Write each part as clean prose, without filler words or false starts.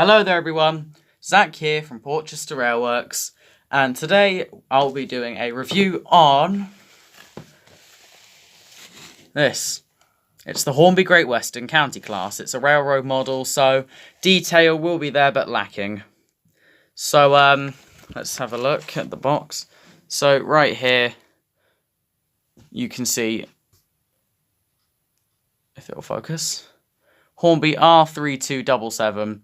Hello there everyone, Zach here from Portchester Railworks, and today I'll be doing a review on this. It's the Hornby Great Western County Class. It's a railroad model, so detail will be there but lacking. So let's have a look at the box. So right here you can see, if it'll focus, Hornby R3277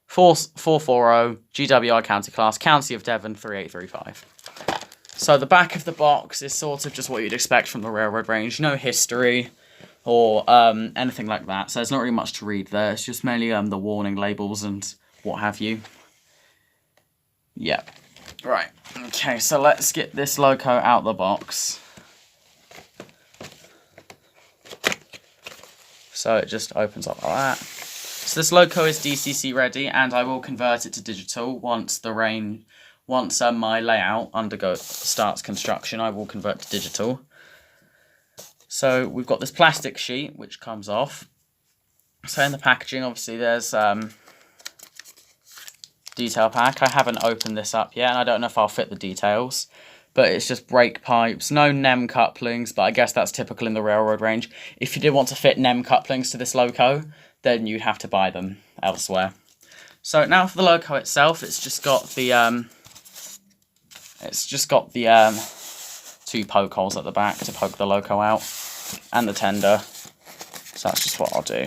440 GWR County Class, County of Devon 3835. So the back of the box is sort of just what you'd expect from the railroad range. No history or anything like that. So there's not really much to read there. It's just mainly the warning labels and what have you. Yeah. Right. Okay, so let's get this loco out of the box. So it just opens up like that. So this loco is DCC ready, and I will convert it to digital once my layout starts construction. I will convert to digital. So we've got this plastic sheet which comes off. So in the packaging, obviously there's detail pack. I haven't opened this up yet, and I don't know if I'll fit the details. But it's just brake pipes, no NEM couplings, but I guess that's typical in the railroad range. If you did want to fit NEM couplings to this loco, then you'd have to buy them elsewhere. So now for the loco itself, it's just got the two poke holes at the back to poke the loco out, and the tender. So that's just what I'll do.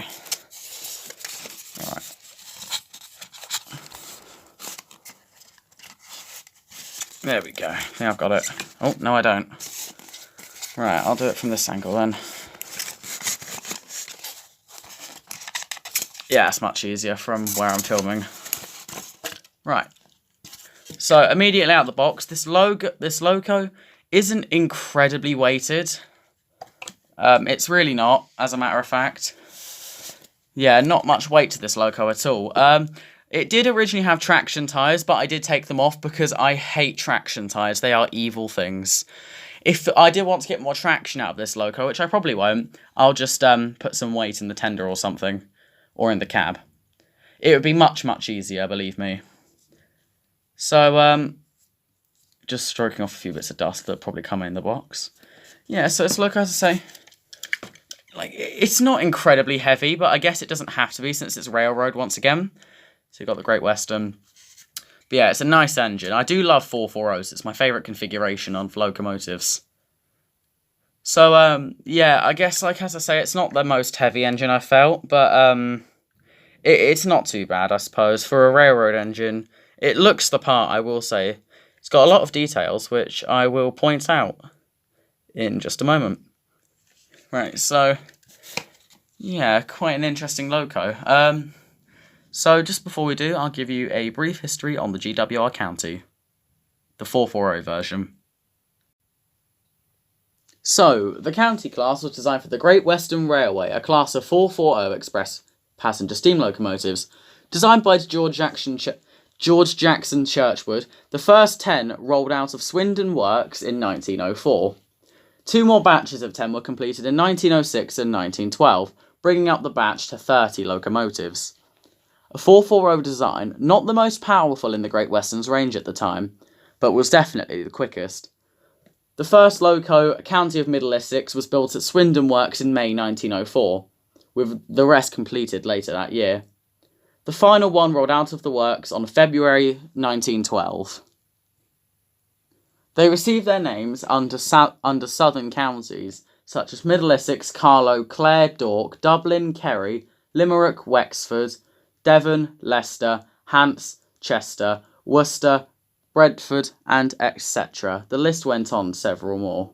Alright. There we go. I think I've got it. Oh, no I don't. Right, I'll do it from this angle then. Yeah, it's much easier from where I'm filming. Right. So immediately out of the box, this loco isn't incredibly weighted. It's really not, as a matter of fact. Yeah, not much weight to this loco at all. It did originally have traction tyres, but I did take them off because I hate traction tyres. They are evil things. If I did want to get more traction out of this loco, which I probably won't, I'll just put some weight in the tender or something, or in the cab. It would be much, much easier, believe me. So, just stroking off a few bits of dust that probably come in the box. Yeah, so it's loco, as I say, like, it's not incredibly heavy, but I guess it doesn't have to be since it's railroad once again. So you've got the Great Western. But yeah, it's a nice engine. I do love 440s. It's my favourite configuration on locomotives. So, yeah, I guess, like as I say, it's not the most heavy engine I felt, but it's not too bad, I suppose. For a railroad engine, it looks the part, I will say. It's got a lot of details, which I will point out in just a moment. Right, so, yeah, quite an interesting loco. So just before we do, I'll give you a brief history on the GWR County, the 440 version. So, the County class was designed for the Great Western Railway, a class of 440 express passenger steam locomotives. Designed by George Jackson Churchwood, the first 10 rolled out of Swindon Works in 1904. Two more batches of 10 were completed in 1906 and 1912, bringing up the batch to 30 locomotives. A 440 design, not the most powerful in the Great Western's range at the time, but was definitely the quickest. The first loco, County of Middle Essex, was built at Swindon Works in May 1904, with the rest completed later that year. The final one rolled out of the works on February 1912. They received their names under southern counties, such as Middle Essex, Carlow, Clare, Dork, Dublin, Kerry, Limerick, Wexford, Devon, Leicester, Hants, Chester, Worcester, Bradford, and etc. The list went on several more.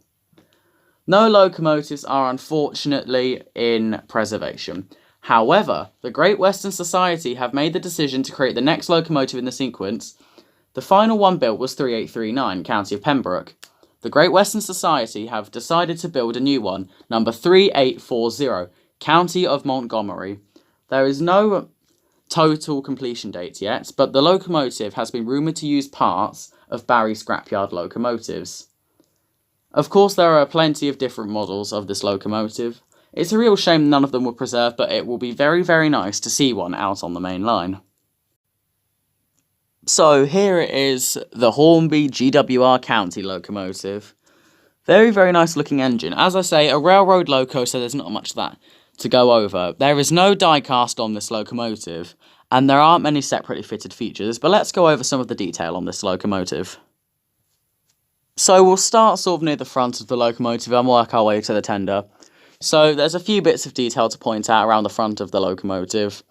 No locomotives are unfortunately in preservation. However, the Great Western Society have made the decision to create the next locomotive in the sequence. The final one built was 3839, County of Pembroke. The Great Western Society have decided to build a new one, number 3840, County of Montgomery. There is no total completion date yet, but the locomotive has been rumoured to use parts of Barry scrapyard locomotives. Of course, there are plenty of different models of this locomotive. It's a real shame none of them were preserved, but it will be very, very nice to see one out on the main line. So here it is, the Hornby GWR County locomotive. Very, very nice looking engine. As I say, a railroad loco, so there's not much of that to go over. There is no die cast on this locomotive, and there aren't many separately fitted features, but let's go over some of the detail on this locomotive. So we'll start sort of near the front of the locomotive and work our way to the tender. So there's a few bits of detail to point out around the front of the locomotive.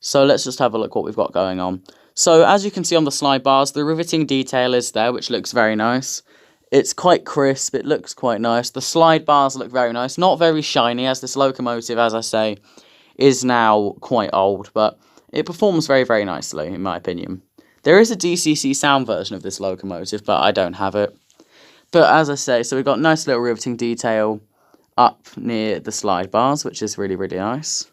So let's just have a look what we've got going on. So as you can see on the slide bars, the riveting detail is there, which looks very nice. It's quite crisp, it looks quite nice. The slide bars look very nice. Not very shiny, as this locomotive, as I say, is now quite old, but it performs very, very nicely, in my opinion. There is a DCC sound version of this locomotive, but I don't have it. But as I say, so we've got nice little riveting detail up near the slide bars, which is really, really nice.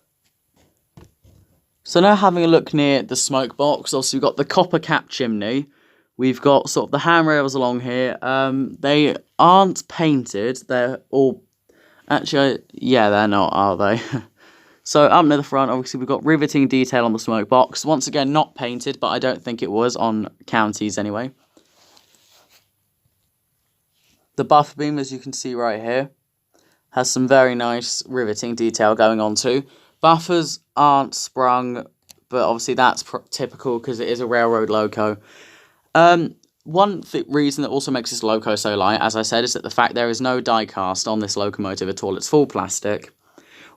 So now having a look near the smoke box, also we've got the copper cap chimney. We've got sort of the handrails along here. They aren't painted. They're all... Actually, yeah, they're not, are they? So up near the front, obviously we've got riveting detail on the smoke box. Once again, not painted, but I don't think it was on counties anyway. The buffer beam, as you can see right here, has some very nice riveting detail going on too. Buffers aren't sprung, but obviously that's typical because it is a railroad loco. One reason that also makes this loco so light, as I said, is that the fact there is no die cast on this locomotive at all. It's full plastic,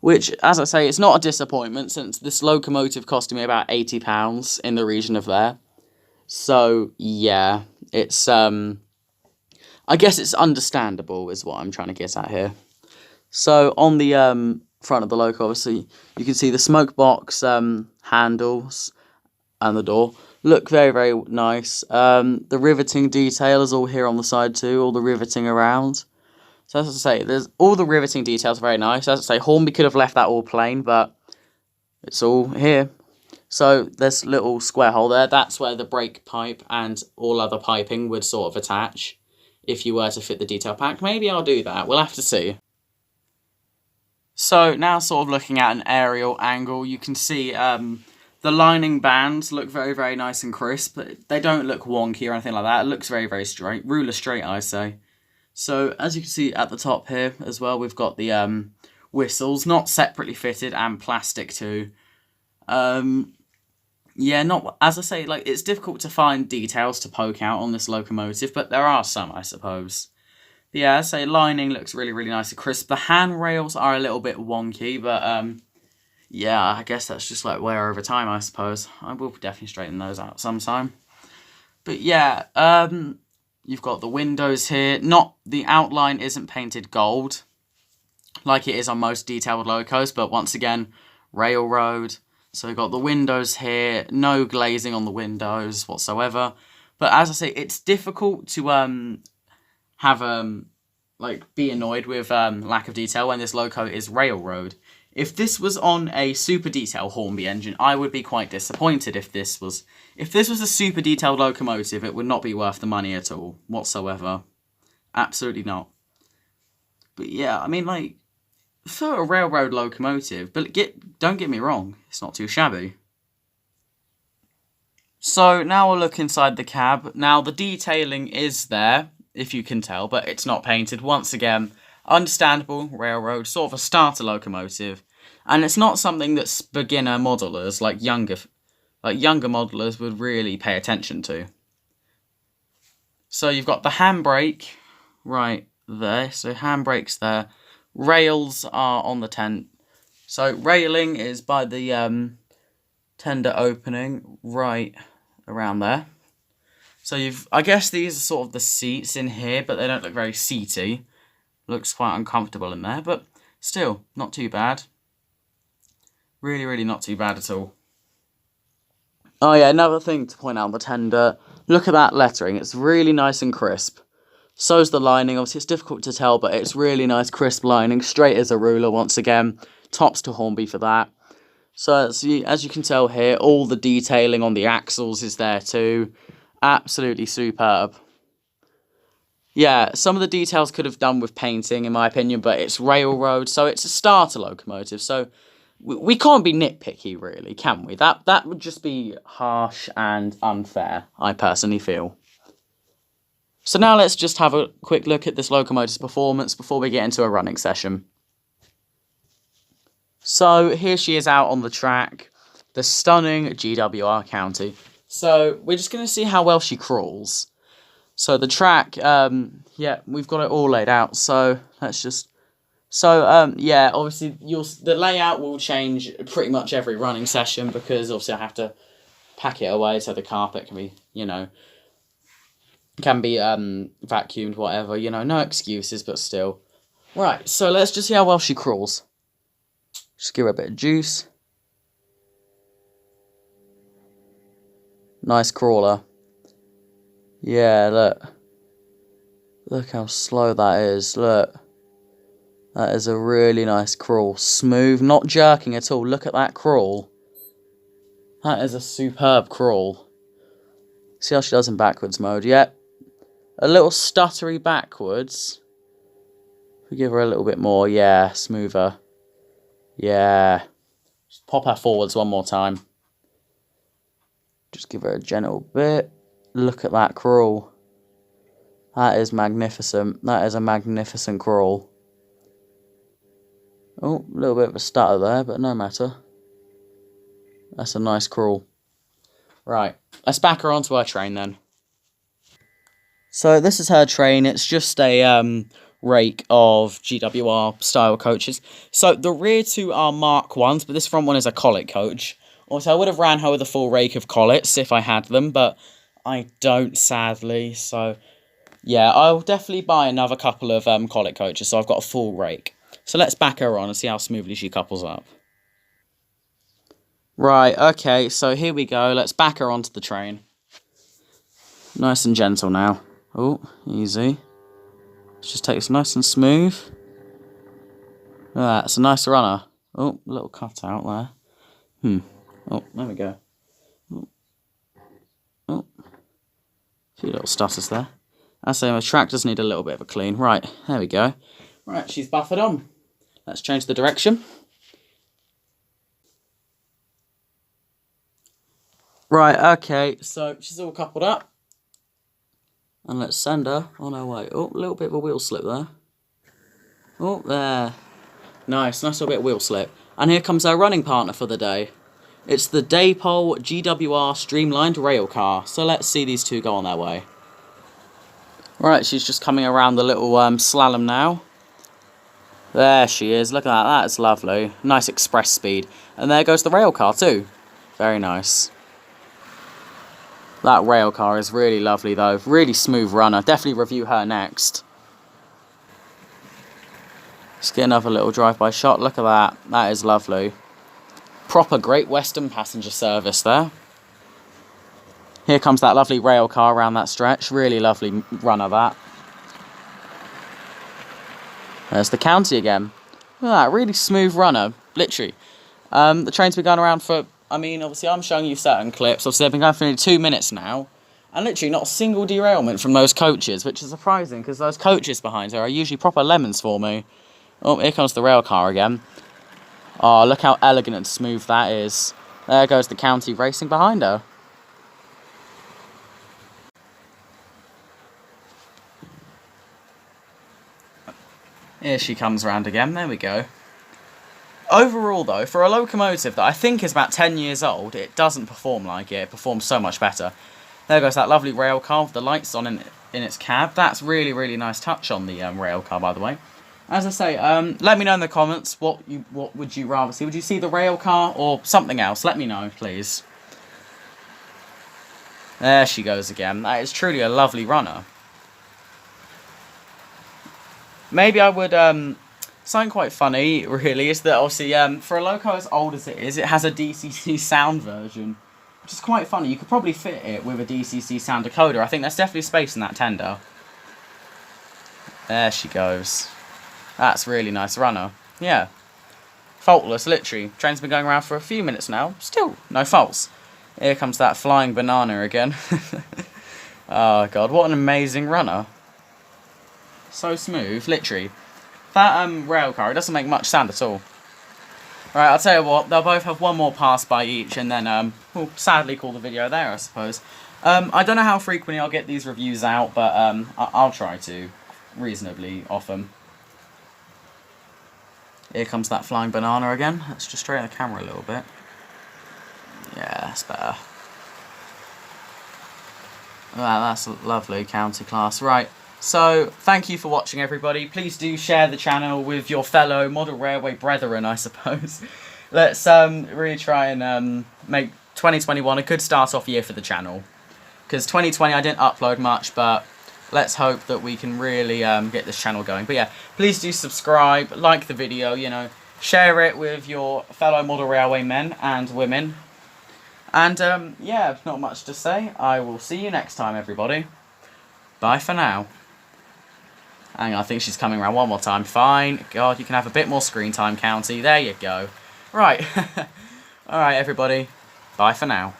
which, as I say, it's not a disappointment since this locomotive costed me about £80 in the region of there. So, yeah, it's, I guess it's understandable is what I'm trying to get at here. So, on the front of the loco, obviously, you can see the smoke box handles and the door. Look very, very nice. The riveting detail is all here on the side too, all the riveting around. So as I say, there's all the riveting details are very nice. As I say, Hornby could have left that all plain, but it's all here. So there's a little square hole there. That's where the brake pipe and all other piping would sort of attach if you were to fit the detail pack. Maybe I'll do that. We'll have to see. So now sort of looking at an aerial angle, you can see the lining bands look very, very nice and crisp. They don't look wonky or anything like that. It looks very, very straight. Ruler straight, I say. So, as you can see at the top here as well, we've got the whistles, not separately fitted, and plastic too. Yeah, not, as I say, like, it's difficult to find details to poke out on this locomotive, but there are some, I suppose. But yeah, as I say, lining looks really, really nice and crisp. The handrails are a little bit wonky, but yeah, I guess that's just like wear over time, I suppose. I will definitely straighten those out sometime. But yeah, you've got the windows here. The outline isn't painted gold, like it is on most detailed locos, but once again, railroad. So we've got the windows here, no glazing on the windows whatsoever. But as I say, it's difficult to be annoyed with lack of detail when this loco is railroad. If this was on a super detailed Hornby engine, I would be quite disappointed if this was a super detailed locomotive, it would not be worth the money at all, whatsoever. Absolutely not. But yeah, I mean, like, for a railroad locomotive, but don't get me wrong, it's not too shabby. So now we'll look inside the cab. Now the detailing is there, if you can tell, but it's not painted. Once again, understandable, railroad, sort of a starter locomotive, and it's not something that beginner modelers, like younger modelers, would really pay attention to. So you've got the handbrake right there, so handbrake's there, rails are on the tent, so railing is by the tender opening right around there. So I guess these are sort of the seats in here, but they don't look very seaty. Looks quite uncomfortable in there, but still, not too bad. Really, really not too bad at all. Oh yeah, another thing to point out on the tender, look at that lettering, it's really nice and crisp. So's the lining, obviously it's difficult to tell, but it's really nice crisp lining, straight as a ruler once again. Tops to Hornby for that. So as you can tell here, all the detailing on the axles is there too. Absolutely superb. Yeah, some of the details could have done with painting, in my opinion, but it's railroad, so it's a starter locomotive. So we can't be nitpicky, really, can we? That would just be harsh and unfair, I personally feel. So now let's just have a quick look at this locomotive's performance before we get into a running session. So here she is out on the track, the stunning GWR County. So we're just going to see how well she crawls. So the track, yeah, we've got it all laid out. So let's just... So, yeah, obviously the layout will change pretty much every running session because obviously I have to pack it away so the carpet can be, vacuumed, whatever, no excuses, but still. Right, so let's just see how well she crawls. Just give her a bit of juice. Nice crawler. Yeah, look. Look how slow that is, look. That is a really nice crawl. Smooth, not jerking at all. Look at that crawl. That is a superb crawl. See how she does in backwards mode? Yep. A little stuttery backwards. If we give her a little bit more, yeah, smoother. Yeah. Just pop her forwards one more time. Just give her a gentle bit. Look at that crawl. That is magnificent. That is a magnificent crawl. Oh, a little bit of a stutter there, but no matter. That's a nice crawl. Right, let's back her onto our train then. So this is her train. It's just a rake of GWR style coaches. So the rear two are Mark 1s, but this front one is a collet coach. Also, I would have ran her with a full rake of collets if I had them, but I don't, sadly. So, yeah, I'll definitely buy another couple of collet coaches, so I've got a full rake. So let's back her on and see how smoothly she couples up. Right, okay, so here we go. Let's back her onto the train. Nice and gentle now. Oh, easy. Let's just take this nice and smooth. Look at that, it's a nice runner. Oh, a little cut out there. Oh, there we go. Oh. A few little stutters there. I say my track does need a little bit of a clean. Right, there we go. Right, she's buffered on. Let's change the direction. Right, okay, so she's all coupled up. And let's send her on her way. Oh, a little bit of a wheel slip there. Oh, there. Nice little bit of wheel slip. And here comes our running partner for the day. It's the Daypole GWR Streamlined Rail Car. So let's see these two go on their way. Right, she's just coming around the little slalom now. There she is. Look at that. That's lovely. Nice express speed. And there goes the rail car too. Very nice. That rail car is really lovely though. Really smooth runner. Definitely review her next. Let's get another little drive-by shot. Look at that. That is lovely. Proper Great Western passenger service there. Here comes that lovely rail car around that stretch. Really lovely runner, that. There's the county again. Look at that, really smooth runner. Literally. The train's been going around for... I mean, obviously, I'm showing you certain clips. Obviously, they've been going for nearly 2 minutes now. And literally not a single derailment from those coaches, which is surprising, because those coaches behind her are usually proper lemons for me. Oh, here comes the rail car again. Oh, look how elegant and smooth that is. There goes the county racing behind her. Here she comes round again, there we go. Overall though, for a locomotive that I think is about 10 years old, it doesn't perform like it. It performs so much better. There goes that lovely rail car with the lights on in its cab. That's really, really nice touch on the rail car, by the way. As I say, let me know in the comments what would you rather see. Would you see the rail car or something else? Let me know, please. There she goes again. That is truly a lovely runner. Maybe I would, something quite funny, really, is that obviously, for a loco as old as it is, it has a DCC sound version, which is quite funny. You could probably fit it with a DCC sound decoder. I think there's definitely space in that tender. There she goes. That's a really nice runner. Yeah. Faultless, literally. Train's been going around for a few minutes now. Still, no faults. Here comes that flying banana again. Oh, God, what an amazing runner. So smooth, literally. That rail car, it doesn't make much sound at all. Right, I'll tell you what, they'll both have one more pass by each, and then we'll sadly call the video there, I suppose. I don't know how frequently I'll get these reviews out, but I'll try to reasonably often. Here comes that flying banana again. Let's just straighten the camera a little bit. Yeah, that's better. Wow, that's lovely, county class. Right, so thank you for watching, everybody. Please do share the channel with your fellow model railway brethren, I suppose. Let's really try and make 2021 a good start-off year for the channel. Because 2020 I didn't upload much, but let's hope that we can really get this channel going. But yeah, please do subscribe, like the video, you know, share it with your fellow model railway men and women. And yeah, not much to say. I will see you next time, everybody. Bye for now. Hang on, I think she's coming around one more time. Fine. God, you can have a bit more screen time, County. There you go. Right. Alright, everybody. Bye for now.